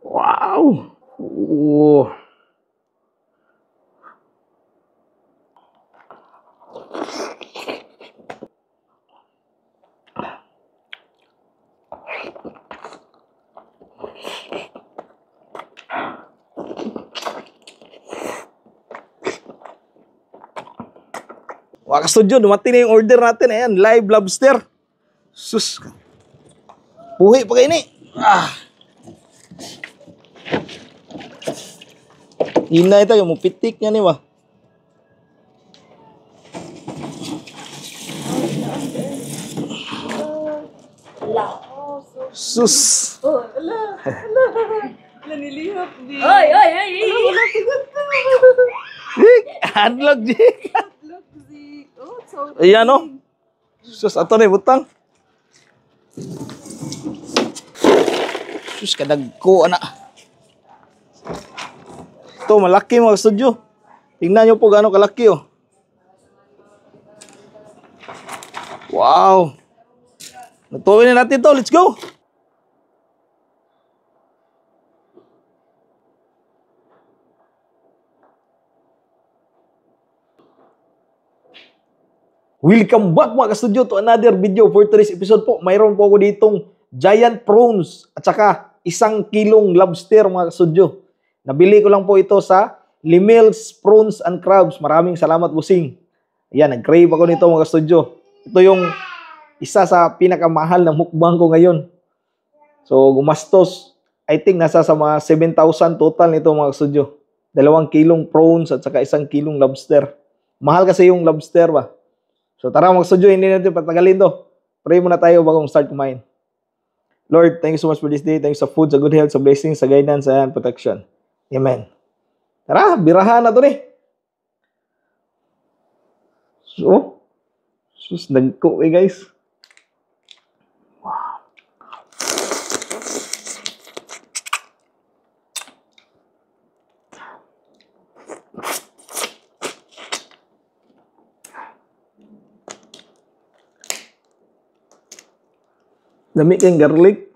Wow. Oh. Mga ka-studio, dumating na yung order natin. Ayan, live lobster. Sus. Puhi pa kayo ni. Hinay tayo, mupitik nga ni ba? Sus. Oh, ala. Nanilihap di. Oy, oy, oy. Jik, hadlok Jik. Look, Zeke. Oh, so Ayan o. Sus, ato na butang. Sus, kadagko anak. Ito, malaki mga studio. Tingnan nyo po gaano kalaki oh. Wow. Natuloy na natin to. Let's go. Welcome back mga ka-studio to another video for today's episode po. Mayroon po ako ditong giant prawns at saka 1 kilong lobster mga ka-studio. Nabili ko lang po ito sa Limil's Prawns and Crabs. Maraming salamat busing. Ayan, nag-crave ako nito mga ka-studio. Ito yung isa sa pinakamahal na mukbang ko ngayon. So gumastos, I think nasa sa mga 7,000 total nito mga ka-studio. 2 kilong prawns at saka 1 kilong lobster. Mahal kasi yung lobster ba. So tara mga studio, hindi natin patagalin to. Pray muna tayo bago start kumain. Lord, thank you so much for this day. Thank you sa food, sa good health, sa blessings, sa guidance, and protection. Amen. Tara, birahan na to ni. So, sus, nagko guys. Dami kayong garlic.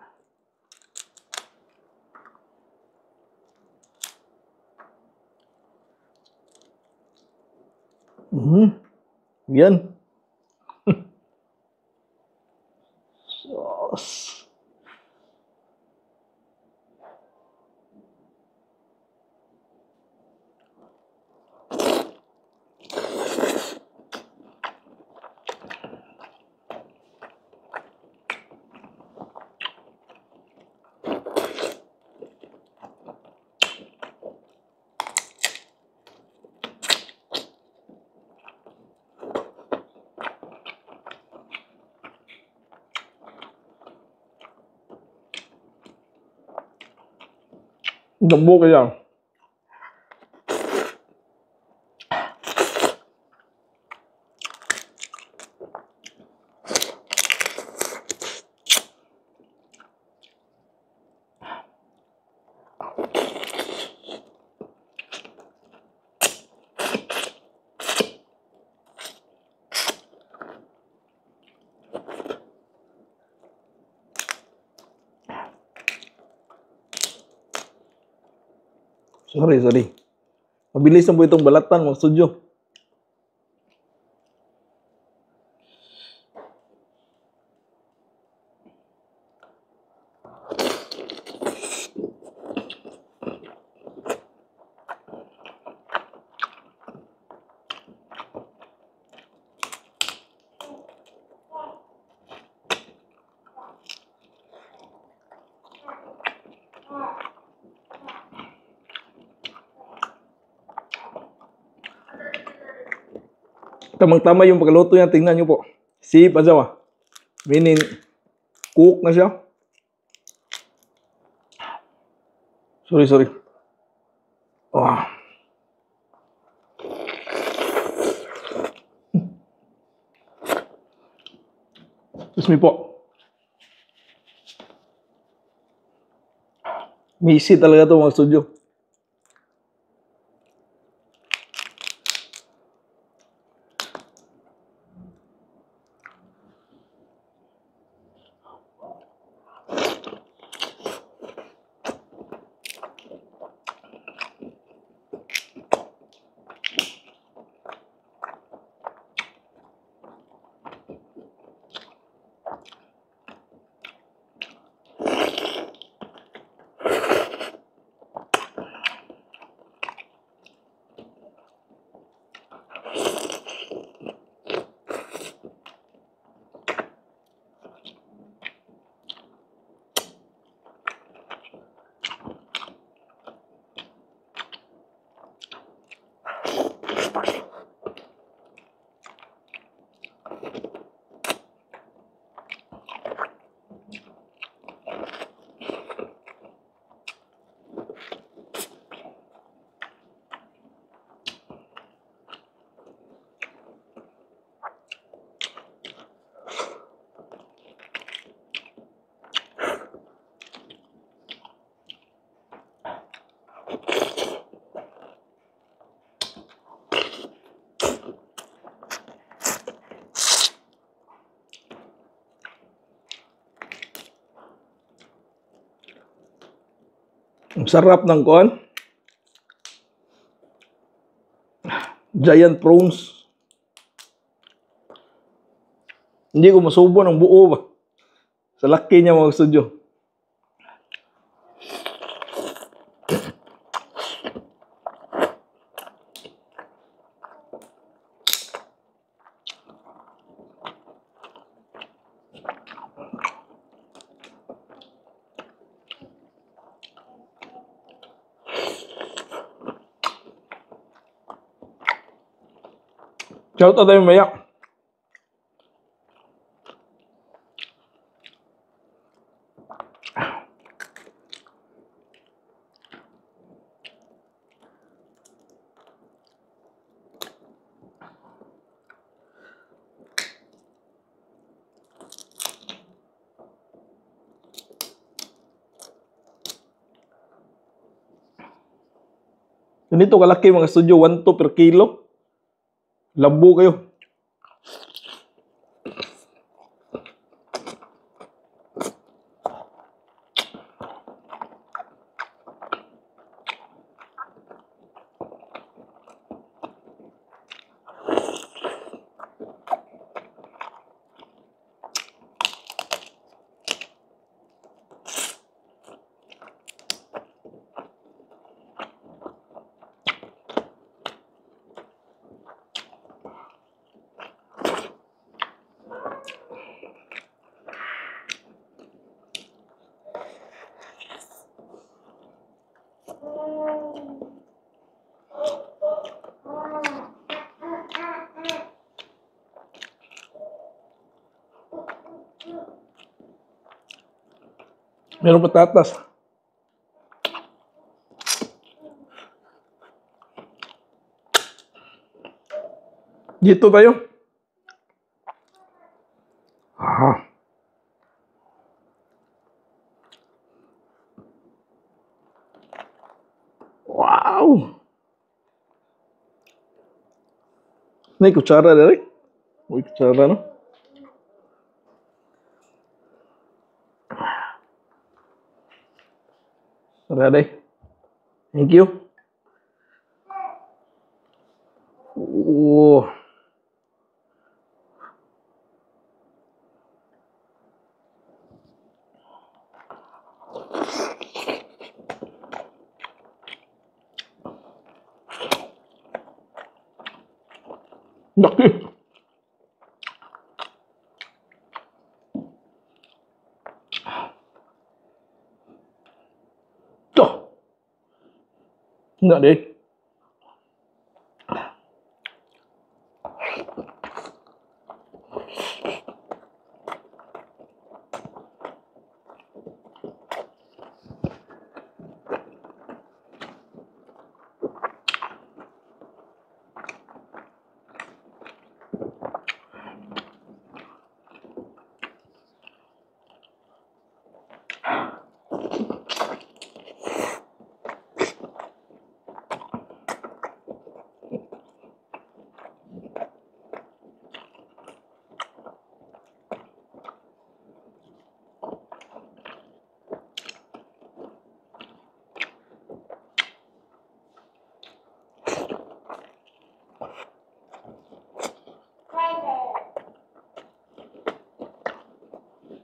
Yan. Sauce. Gabo kaya. Sorry. Mabilis na po itong balatan mga studio. Tamang-tama yung pagluto niya. Tingnan nyo po. Si Pazawa. Meaning, cook na siya. Sorry. Oh. Excuse me po. Misi talaga to mga studio. Ang sarap ng kuan. Giant prawns. Hindi ko masubo ng buo ba. Sa laki niya mga studio. Shout out tayo maya. Ganito kalaki mga studio, 1 to per kilo. Labo kayo. Meron patatas. Dito tayo. Ah. Wow. May kutsara dari. May kutsara no. Ready? Thank you. Oh. Laki. Tuh. Enggak deh.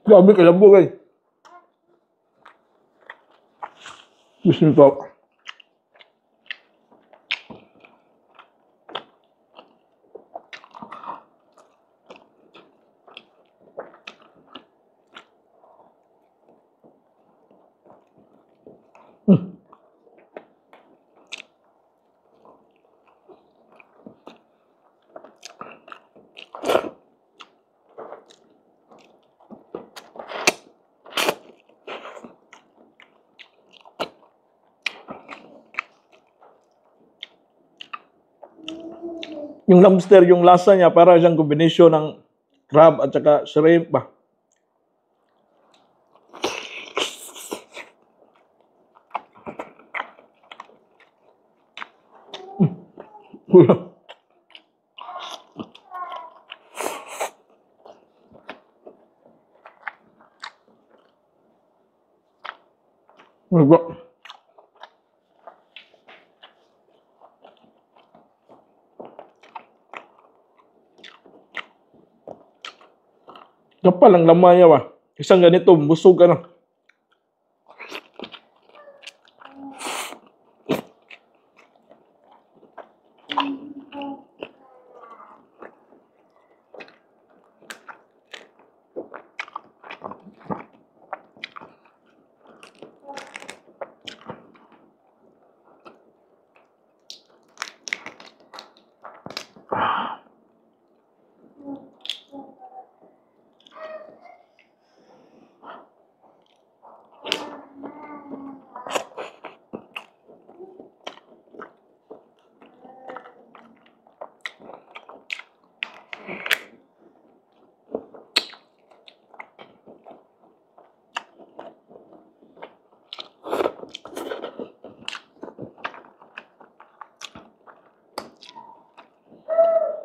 Grabe ka lang po guys. Bismillah. Yung lobster, yung lasa niya, para siyang kombinasyon ng crab at saka shrimp ba. Enggak. Kapal ang lamanya ba? Isang ganito, busog ka na.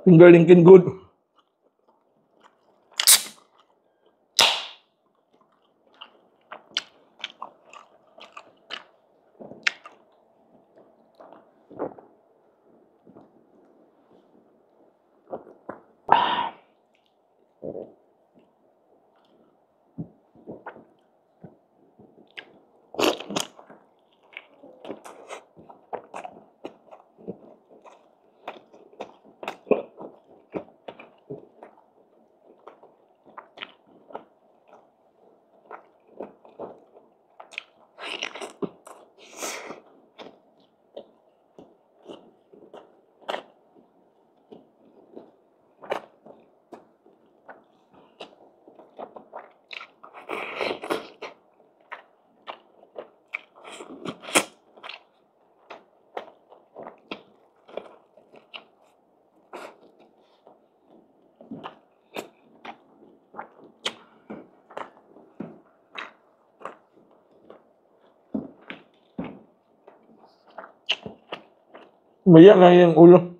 Finger Lincoln good. Maya lang yung ulo.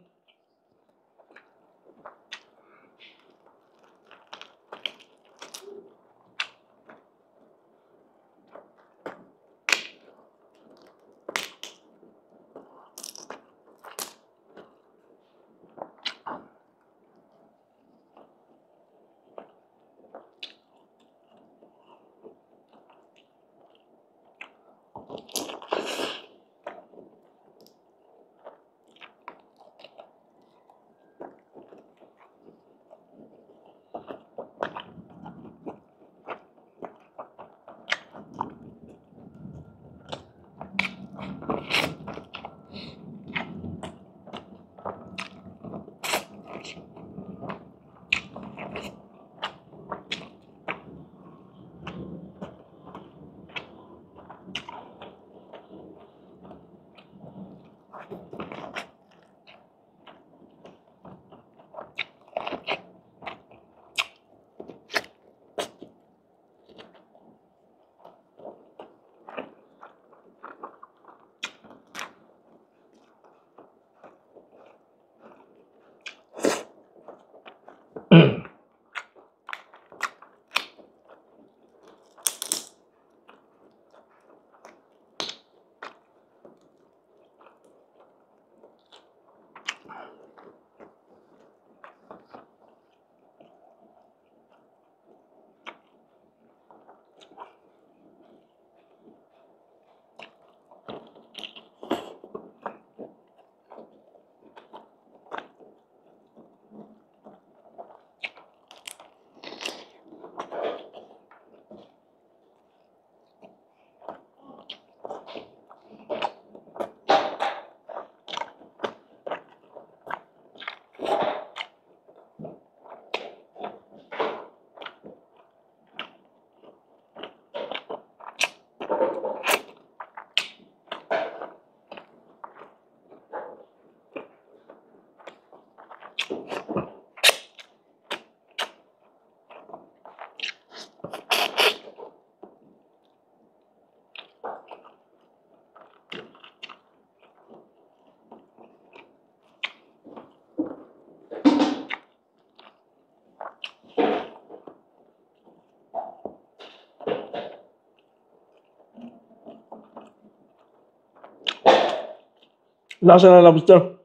Lasa na lobster.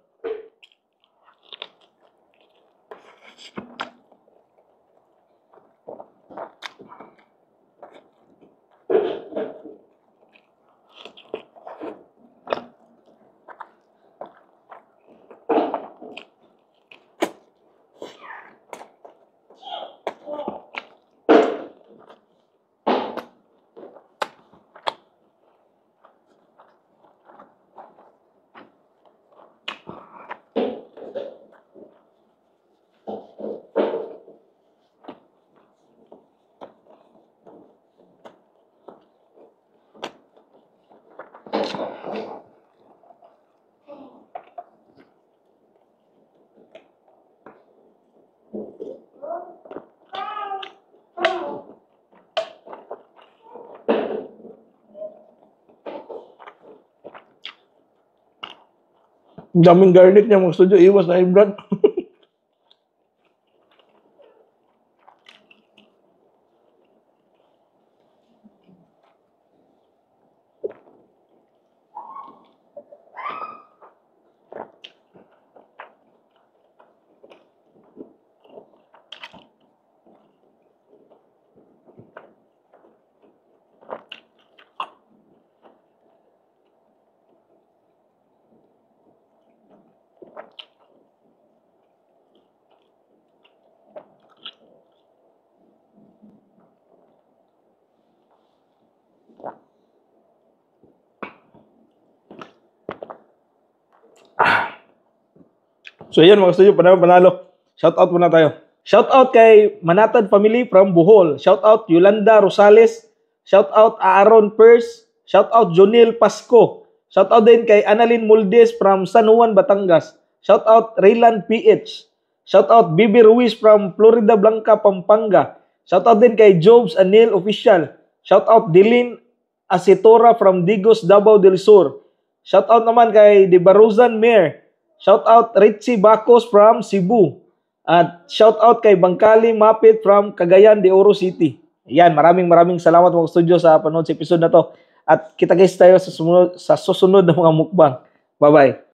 Ang daming garlic niya mga studio. Iwas na blood. So yan mga studio, panalo. Shout out muna tayo. Shout out kay Manatad family from Bohol. Shout out Yolanda Rosales. Shout out Aaron Pers. Shout out Jonil Pasco. Shout out din kay Annalyn Moldes from San Juan, Batangas. Shout out Raylan PH. Shout out Bibi Ruiz from Florida Blanca, Pampanga. Shout out din kay Jobs Anil Official. Shout out Dilin Asitora from Digos, Davao del Sur. Shout out naman kay Debaruzan Mayor. Shout out Richie Bacos from Cebu. At shout out kay Bangkali Mapit from Cagayan de Oro City. Yan, maraming salamat mga studio sa panood sa episode na to. At kita guys tayo sa susunod na mga mukbang. Bye-bye.